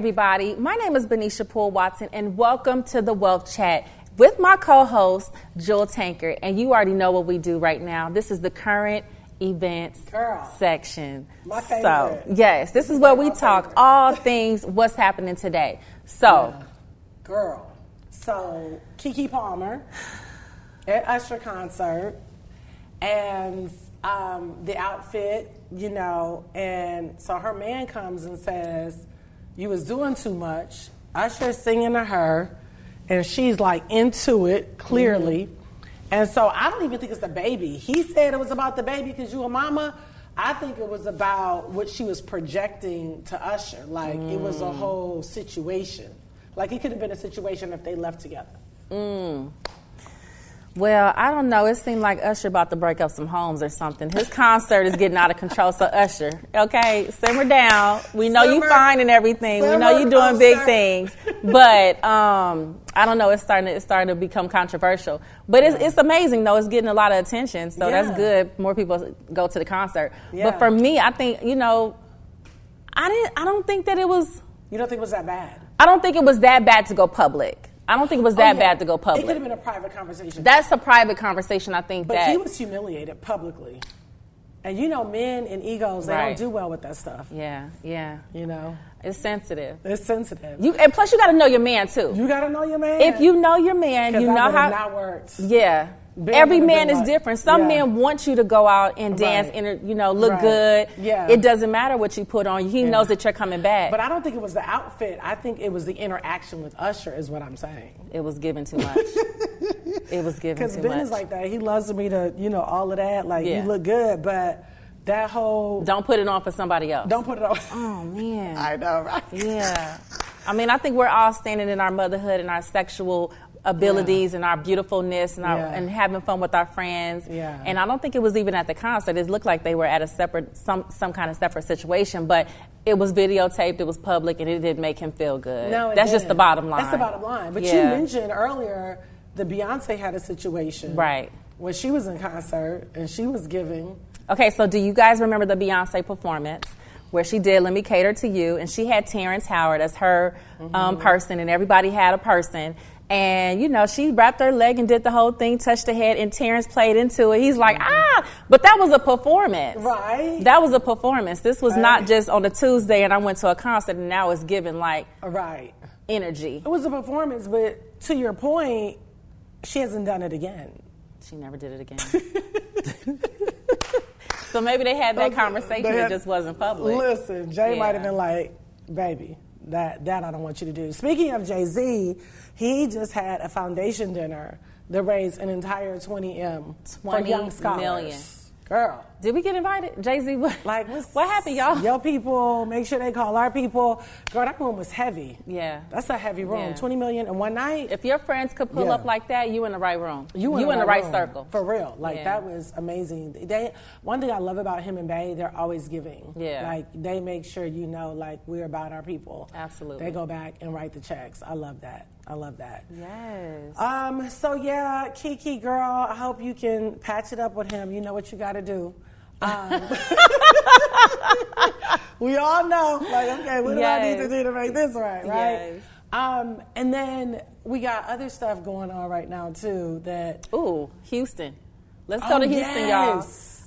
everybody. My name is Benaisha Poole Watson, and welcome to the Wealth Chat with my co-host, Jewel Tankard. And you already know what we do right now. This is the current events section. My favorite. So, yes, this is where we talk all things what's happening today. So, So, Keke Palmer at Usher concert, and the outfit, and so her man comes and says, you was doing too much. Usher's singing to her, and she's like into it, clearly. Mm-hmm. And so I don't even think it's the baby. He said it was about the baby because you a mama. I think it was about what she was projecting to Usher. Like, it was a whole situation. Like, it could have been a situation if they left together. Well, I don't know. It seemed like Usher about to break up some homes or something. His concert is getting out of control. So, Usher, okay, simmer down. We know you fine and everything. We know you doing big things. But I don't know. It's starting to become controversial. But it's amazing, though. It's getting a lot of attention. So that's good. More people go to the concert. Yeah. But for me, I think, I don't think that it was. You don't think it was that bad? I don't think it was that bad to go public. I don't think it was that bad to go public. It could have been a private conversation. That's a private conversation, I think. But he was humiliated publicly. And men and egos, they don't do well with that stuff. Yeah. It's sensitive. It's sensitive. And plus, you got to know your man, too. You got to know your man. If you know your man, you know how. Not worked. Yeah. Every man is different. Some men want you to go out and dance and, look good. Yeah. It doesn't matter what you put on. He knows that you're coming back. But I don't think it was the outfit. I think it was the interaction with Usher is what I'm saying. It was given too much. It was given too much. Because Ben is like that. He loves me to, all of that. Like, you look good, but that whole... Don't put it on for somebody else. Don't put it on. Oh, man. I know, right? Yeah. I think we're all standing in our motherhood and our sexual abilities and our beautifulness and having fun with our friends. Yeah. And I don't think it was even at the concert. It looked like they were at a separate, some kind of separate situation, but it was videotaped, it was public, and it didn't make him feel good. No, That's just the bottom line. That's the bottom line. But you mentioned earlier the Beyonce had a situation. Right. When she was in concert and she was giving. Okay, so do you guys remember the Beyonce performance where she did Let Me Cater to You, and she had Terrence Howard as her person, and everybody had a person. And, she wrapped her leg and did the whole thing, touched her head, and Terrence played into it. He's like, but that was a performance. Right. That was a performance. This was not just on a Tuesday and I went to a concert and now it's given, energy. It was a performance, but to your point, she hasn't done it again. She never did it again. So maybe they had that conversation, it just wasn't public. Listen, Jay might have been like, baby, that I don't want you to do. Speaking of Jay-Z, he just had a foundation dinner that raised an entire $20 for young scholars. Million. Girl. Did we get invited? Jay-Z, what happened, y'all? Your people, make sure they call our people. Girl, that room was heavy. Yeah. That's a heavy room. Yeah. $20 million in one night. If your friends could pull up like that, you in the right room. You in the right circle. For real. That was amazing. One thing I love about him and Bae, they're always giving. Yeah. They make sure we're about our people. Absolutely. They go back and write the checks. I love that. Yes. So Keke, girl, I hope you can patch it up with him. You know what you got to do. We all know, what do I need to do to make this right? Yes. And then we got other stuff going on right now too. Houston. Let's go to Houston, y'all.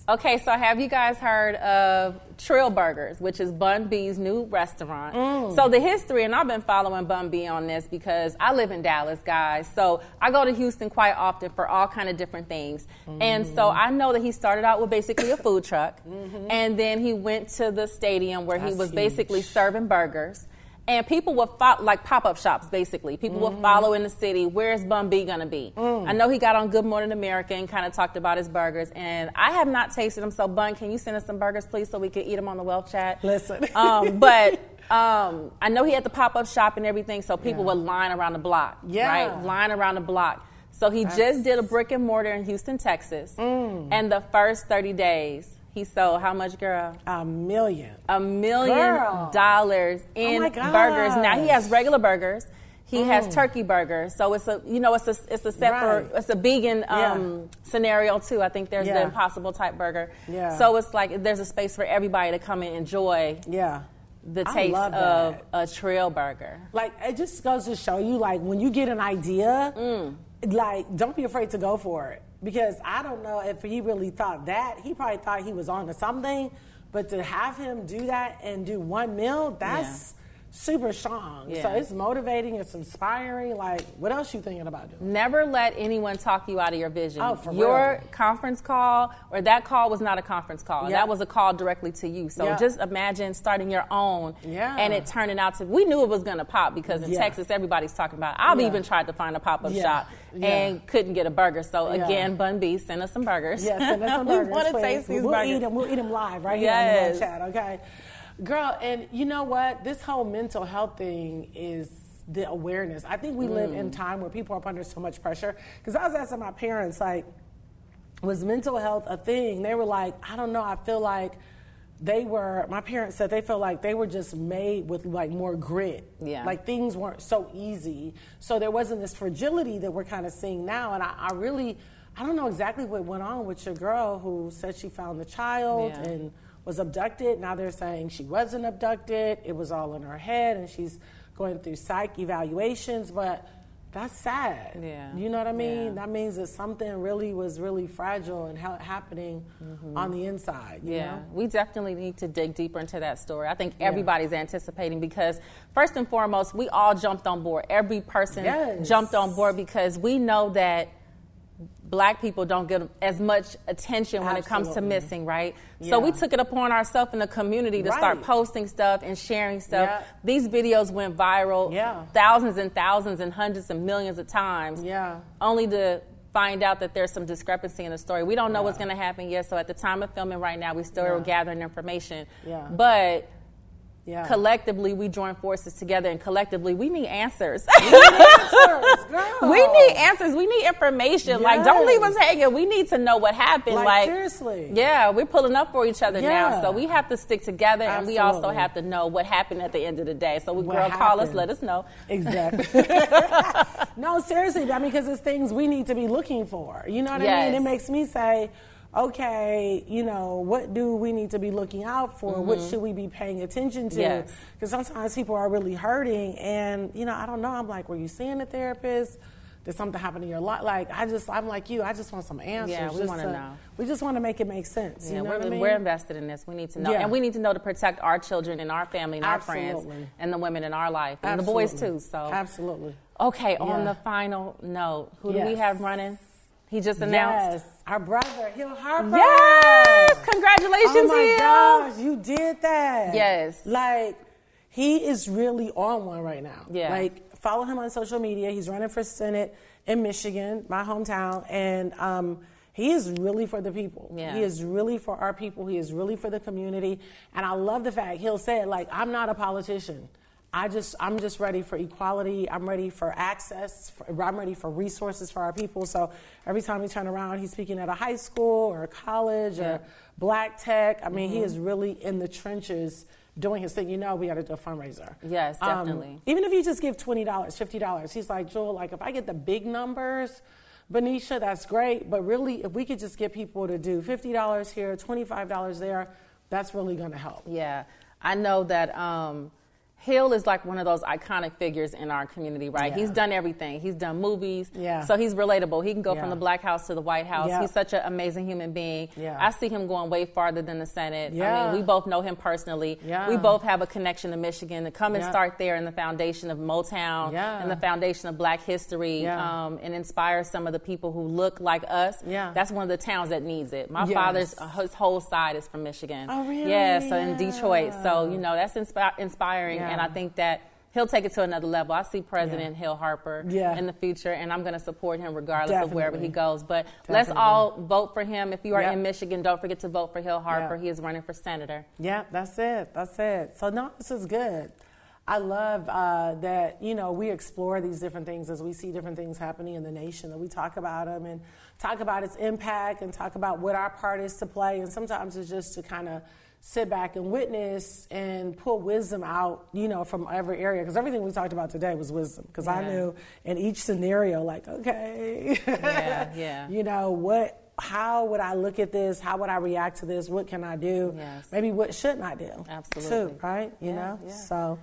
Okay, so have you guys heard of Trill Burgers, which is Bun B's new restaurant? So the history, and I've been following Bun B on this because I live in Dallas, guys. So I go to Houston quite often for all kind of different things. And so I know that he started out with basically a food truck. And then he went to the stadium where he was basically serving burgers. And people would like pop-up shops, basically. People would follow in the city. Where's Bun B going to be? I know he got on Good Morning America and kind of talked about his burgers. And I have not tasted them. So, Bun, can you send us some burgers, please, so we can eat them on the Wealth Chat? Listen. But I know he had the pop-up shop and everything, so people would line around the block. Yeah. Right? Line around the block. So he just did a brick and mortar in Houston, Texas. And the first 30 days, he sold how much, girl? $1 million. $1 million in burgers. Now he has regular burgers. He has turkey burgers. So it's a it's a vegan scenario too. I think there's the Impossible type burger. Yeah. So it's like there's a space for everybody to come and enjoy. Yeah. the taste of a trail burger. Like, it just goes to show you, like, when you get an idea, like, don't be afraid to go for it. Because I don't know if he really thought that. He probably thought he was on to something. But to have him do that and do one meal, that's super strong. Yeah. So it's motivating, it's inspiring. Like, what else you thinking about doing? Never let anyone talk you out of your vision. Oh, for your real. conference call, or that call was not a conference call. That was a call directly to you. So just imagine starting your own and it turning out to, we knew it was going to pop because in Texas, everybody's talking about it. I've even tried to find a pop-up shop and couldn't get a burger. So again, Bun B, send us some burgers. Yeah, send us some burgers. We want to taste these burgers. We'll eat them live right here in the chat, okay? Girl, and you know what? This whole mental health thing is the awareness. I think we live in time where people are under so much pressure. Because I was asking my parents, like, was mental health a thing? They were like, I don't know. I feel like my parents said they felt like they were just made with, like, more grit. Yeah. Like, things weren't so easy. So there wasn't this fragility that we're kind of seeing now. And I don't know exactly what went on with your girl who said she found the child and was abducted. Now they're saying she wasn't abducted. It was all in her head, and she's going through psych evaluations. But that's sad. Yeah. You know what I mean? Yeah. That means that something was really fragile and happening on the inside. You know? We definitely need to dig deeper into that story. I think everybody's anticipating because, first and foremost, we all jumped on board. Every person jumped on board because we know that Black people don't get as much attention when it comes to missing, right? Yeah. So we took it upon ourselves in the community to start posting stuff and sharing stuff. Yeah. These videos went viral thousands and thousands and hundreds of millions of times, only to find out that there's some discrepancy in the story. We don't know what's going to happen yet, so at the time of filming right now, we still are gathering information. Yeah. But collectively, we join forces together, and collectively, we need answers. We need answers, girl. We need answers. We need information. Yes. Like, don't leave us hanging. We need to know what happened. Like, seriously. Yeah, we're pulling up for each other now, so we have to stick together, and we also have to know what happened at the end of the day. So, call us, let us know. Exactly. No, seriously, I mean, because it's things we need to be looking for. You know what I mean? It makes me say, okay, you know, what do we need to be looking out for? What should we be paying attention to? Because sometimes people are really hurting, and, you know, I don't know. I'm like, were you seeing a therapist? Did something happen in your life? Like, I'm like you. I just want some answers. Yeah, we want to know. We just want to make it make sense. Yeah, you know what I mean? We're invested in this. We need to know. And we need to know to protect our children and our family and our friends and the women in our life and the boys, too. So absolutely. Okay, on the final note, who do we have running? He just announced. Yes, our brother, Hill Harper. Yes, congratulations, Hill. Oh my gosh, you did that. Yes. Like, he is really on one right now. Yeah. Like, follow him on social media. He's running for Senate in Michigan, my hometown, and he is really for the people. Yeah. He is really for our people. He is really for the community. And I love the fact Hill said, like, I'm not a politician. I'm just ready for equality. I'm ready for access. I'm ready for resources for our people. So every time we turn around, he's speaking at a high school or a college or Black Tech. I mean, he is really in the trenches doing his thing. You know, we got to do a fundraiser. Yes, definitely. Even if you just give $20, $50, he's like, Joel, like, if I get the big numbers, Benaisha, that's great. But really, if we could just get people to do $50 here, $25 there, that's really going to help. Yeah. I know that Hill is like one of those iconic figures in our community, right? Yeah. He's done everything. He's done movies. Yeah. So he's relatable. He can go from the Black House to the White House. Yeah. He's such an amazing human being. Yeah. I see him going way farther than the Senate. Yeah. I mean, we both know him personally. Yeah. We both have a connection to Michigan. To come and start there in the foundation of Motown and the foundation of Black history and inspire some of the people who look like us. Yeah. That's one of the towns that needs it. My father's his whole side is from Michigan. Oh, really? Yeah, so in Detroit. So, you know, that's inspiring. Yeah. And I think that he'll take it to another level. I see President Hill Harper in the future, and I'm going to support him regardless of wherever he goes. But let's all vote for him. If you are in Michigan, don't forget to vote for Hill Harper. He is running for senator. Yeah, that's it. That's it. So, no, this is good. I love that, you know, we explore these different things as we see different things happening in the nation, that we talk about them and talk about its impact and talk about what our part is to play. And sometimes it's just to kind of sit back and witness and pull wisdom out, you know, from every area. Because everything we talked about today was wisdom. Because I knew in each scenario, like, okay, you know, what how would I look at this? How would I react to this? What can I do? Yes. Maybe what shouldn't I do? Absolutely. Too, right? You know? Yeah. So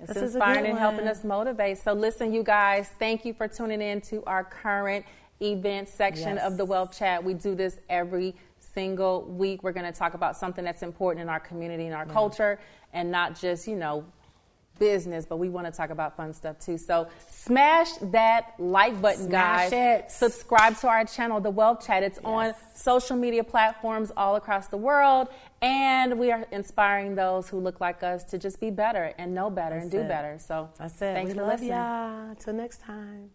it's this inspiring is and helping us motivate. So listen, you guys, thank you for tuning in to our current event section of the Wealth Chat. We do this every single week. We're going to talk about something that's important in our community and our culture, and not just, you know, business, but we want to talk about fun stuff too. So smash that like button, guys. Subscribe to our channel, The Wealth Chat. It's on social media platforms all across the world, and we are inspiring those who look like us to just be better and know better and do better. So that's it. Thanks we for love listening. y'all. Till next time.